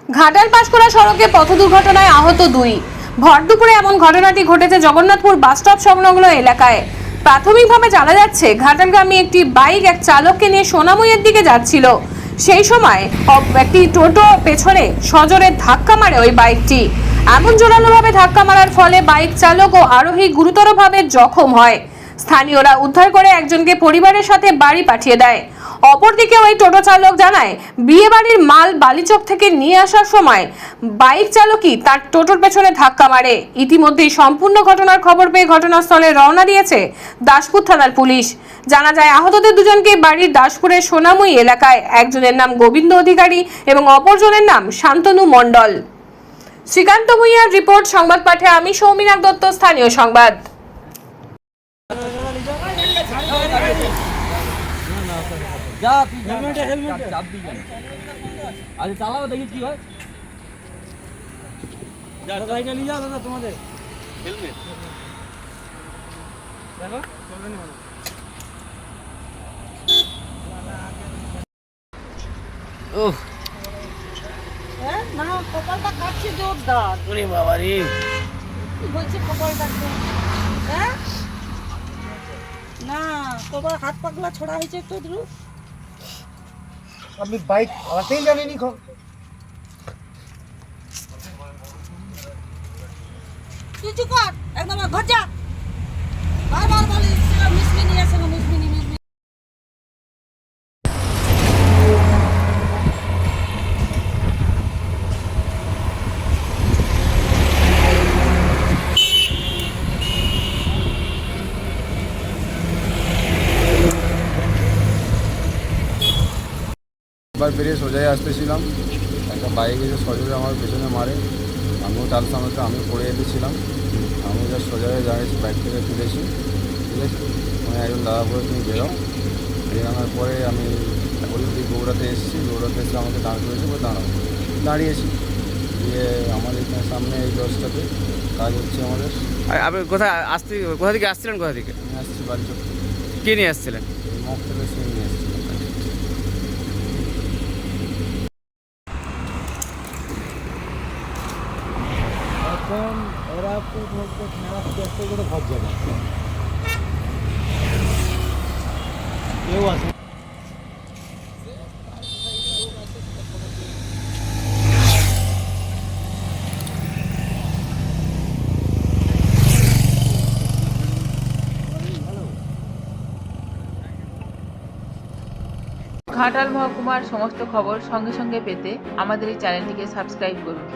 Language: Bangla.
ঘাটাল পাঁশকুড়া সড়কে পথ দুর্ঘটনায় আহত 2। ভর দুপুরে এমন ঘটনাটি ঘটেছে জগন্নাথপুর বাসস্টপ সংলগ্ন এলাকায়। প্রাথমিকভাবে জানা যাচ্ছে ঘাটালগামী একটি বাইক এক চালককে নিয়ে সোনামুইয়ের দিকে যাচ্ছিল। সেই সময় একটি টোটো পেছনে সজোরে ধাক্কা মারে ওই বাইকটি। এমন জোরালোভাবে ধাক্কা মারার ফলে বাইক চালক ও আরোহী গুরুতরভাবে জখম হয়। স্থানীয়রা উদ্ধার করে একজনকে পরিবারের সাথে বাড়ি পাঠিয়ে দেয়। অপরদিকে ওই টোটো চালক জানায়, বিয়ে বাড়ির মাল বালিচক থেকে নিয়ে আসার সময় বাইক চালকই তার টোটোর পেছনে ধাক্কা মারে। ইতিমধ্যেই সম্পূর্ণ ঘটনার খবর পেয়ে ঘটনাস্থলে রওনা দিয়েছে দাসপুর থানার পুলিশ। জানা যায় আহতদের দুজনকে বাড়ির দাসপুরের সোনামুই এলাকায়, একজনের নাম গোবিন্দ অধিকারী এবং অপরজনের নাম শান্তনু মণ্ডল। শ্রীকান্ত ভূঁইয়ার রিপোর্ট, সংবাদ পাঠে আমি সৌমিনাথ দত্ত, স্থানীয় সংবাদ। যা তুই হেলমেট চাপ দি কেন? আজ চালাও দেখি কি হয়। যা গাড়িটা নিয়ে যাও দাদা, তোমাদের হেলমেট দেখো চলবে না। ওহ হ্যাঁ না, কপালটা কাটছে জোরদার। ওরে বাবা রে, কি বলছে কপালটা? হ্যাঁ না, তোমার হাত পাগলা ছড়া হয়েছে একটু দ্রু। আমি বাইক চালাতেই জানিনি। কিছু কর, একদম ঘর যা। বারবার বলি মিসমি নিয়ে আসে, মিসমি। একবার বেরিয়ে সোজাই আসতেছিলাম, একটা বাইক এসে সজোরে আমার পেছনে মারে। আমিও তার সামনে তো আমি পড়ে যেতেছিলাম। আমি যা সোজায় দাঁড়িয়েছি, বাইক থেকে তুলেছি, ঠিক আছে। মানে একজন দাদা বলে তুমি বেরো। বেরানোর পরে আমি বলি তুই দৌড়াতে এসেছি, দৌড়াতে এসে আমাকে দাঁড় করেছি, বলে দাঁড়িয়েছি। দিয়ে আমাদের এখানে সামনে এই লজটাতে কাজ হচ্ছে আমাদের। আপনি কোথা থেকে আসছিলেন? কোথা থেকে আমি আসছি বালিচক থেকে। কে নিয়ে আসছিলেন? এই মক থেকে সিম নিয়ে এসেছিলাম। এখন ওরা তো চেষ্টা করে ঘর যাবে, কেউ আছে। ঘাটাল মহকুমার সমস্ত খবর সঙ্গে সঙ্গে পেতে আমাদের এই চ্যানেলটিকে সাবস্ক্রাইব করুন।